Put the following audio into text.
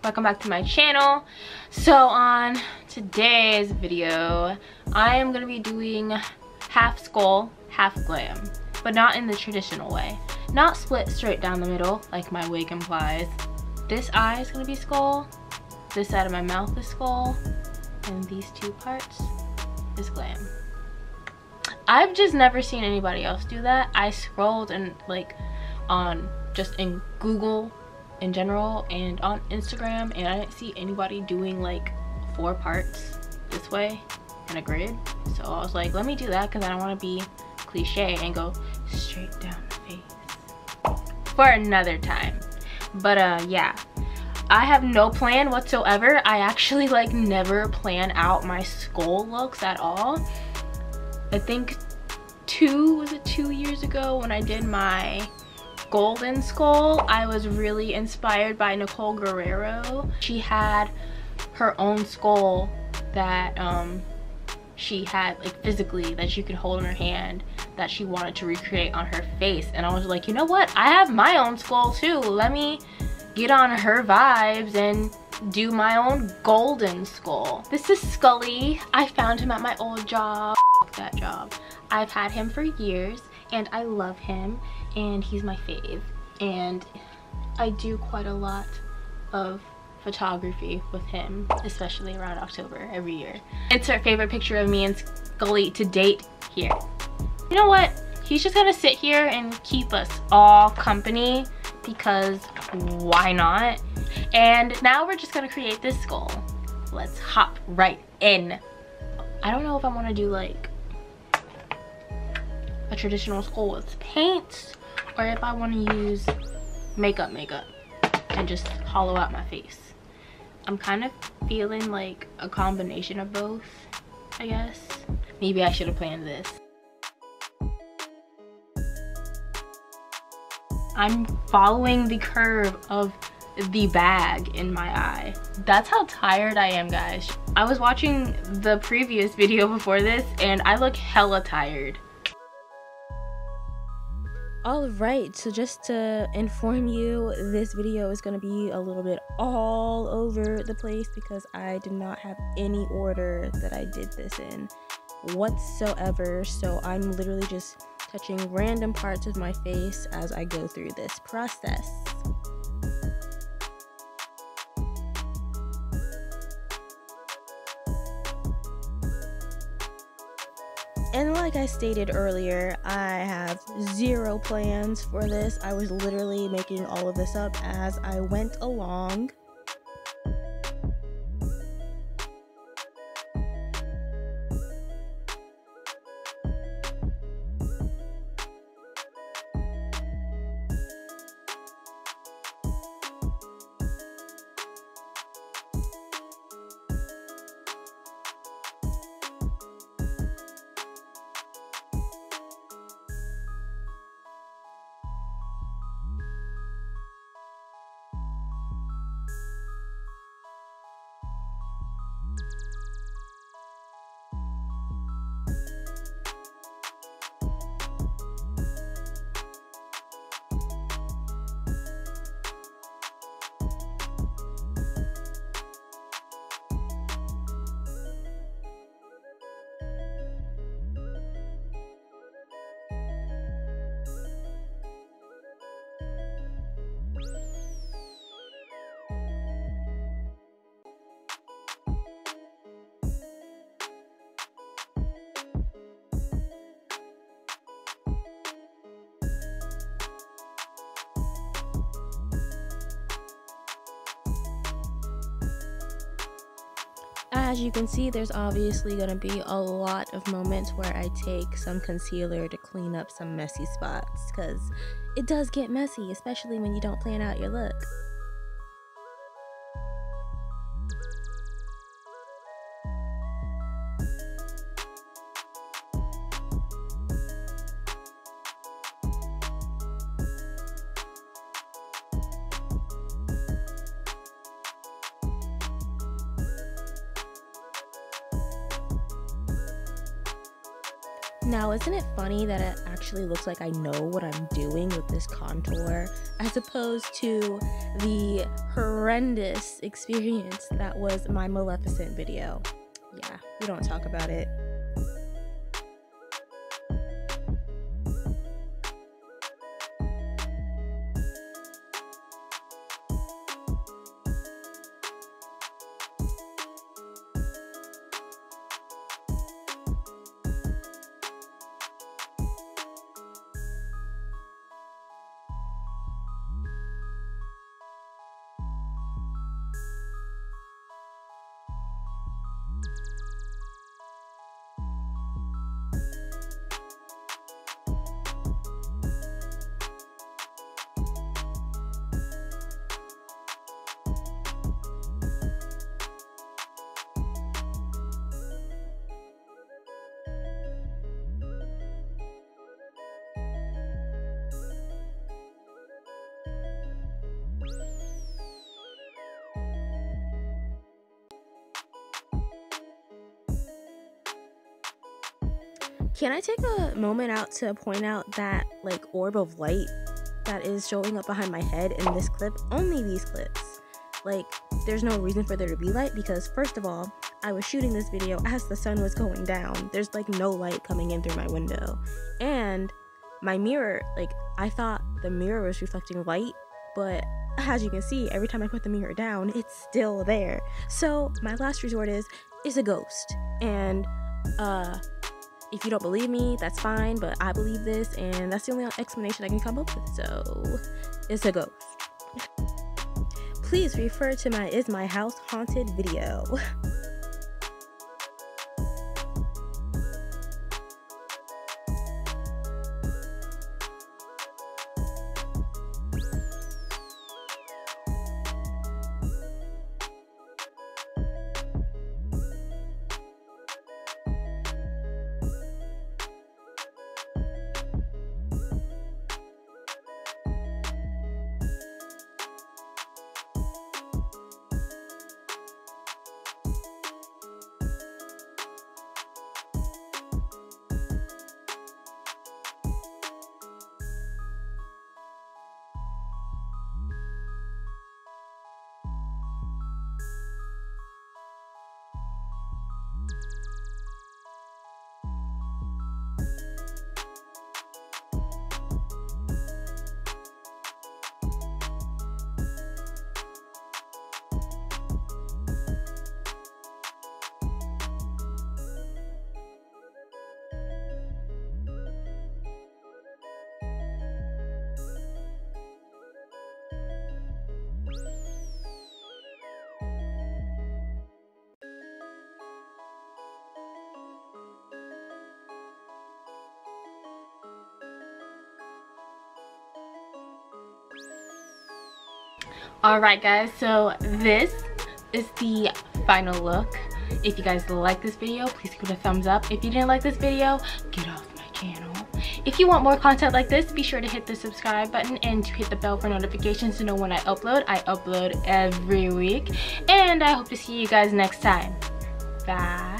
Welcome back to my channel. So on today's video, I am going to be doing half skull, half glam, but not in the traditional way. Not split straight down the middle like my wig implies. This eye is going to be skull, this side of my mouth is skull, and these two parts is glam. I've just never seen anybody else do that. I scrolled and like on just in Google in general and on Instagram, and I didn't see anybody doing like 4 parts this way in a grid. So I was like, let me do that because I don't want to be cliche and go straight down the face for another time. But yeah, I have no plan whatsoever. I actually like never plan out my skull looks at all. I think 2 years ago when I did my golden skull, I was really inspired by Nicole Guerrero. She had her own skull that she had like physically that you could hold in her hand that she wanted to recreate on her face, and I was like, you know what, I have my own skull too, let me get on her vibes and do my own golden skull. This is Scully. I found him at my old job. F that job. I've had him for years and I love him and he's my fave, and I do quite a lot of photography with him, especially around October every year. It's her favorite picture of me and Scully to date here. You know what? He's just gonna sit here and keep us all company because why not? And now we're just gonna create this skull. Let's hop right in. I don't know if I want to do like a traditional skull with paint or if I want to use makeup and just hollow out my face. I'm kind of feeling like a combination of both, I guess. Maybe I should have planned this. I'm following the curve of the bag in my eye. That's how tired I am, guys. I was watching the previous video before this and I look hella tired. Alright, so just to inform you, this video is going to be a little bit all over the place because I did not have any order that I did this in whatsoever. So I'm literally just touching random parts of my face as I go through this process. And like I stated earlier, I have 0 plans for this. I was literally making all of this up as I went along. as you can see, there's obviously going to be a lot of moments where I take some concealer to clean up some messy spots, because it does get messy, especially when you don't plan out your look. Now, isn't it funny that it actually looks like I know what I'm doing with this contour, as opposed to the horrendous experience that was my Maleficent video? Yeah, we don't talk about it. Can I take a moment out to point out that like orb of light that is showing up behind my head in this clip? Only these clips. Like, there's no reason for there to be light because, first of all, I was shooting this video as the sun was going down. There's like no light coming in through my window. And my mirror, like, I thought the mirror was reflecting light, but as you can see, every time I put the mirror down, it's still there. So my last resort is a ghost. And if you don't believe me, that's fine, but I believe this, and that's the only explanation I can come up with. So it's a ghost. Please refer to my Is My House Haunted video. Alright guys, so this is the final look. If you guys like this video, please give it a thumbs up. If you didn't like this video, get off my channel. If you want more content like this, be sure to hit the subscribe button and to hit the bell for notifications to know when I upload. I upload every week. And I hope to see you guys next time. Bye.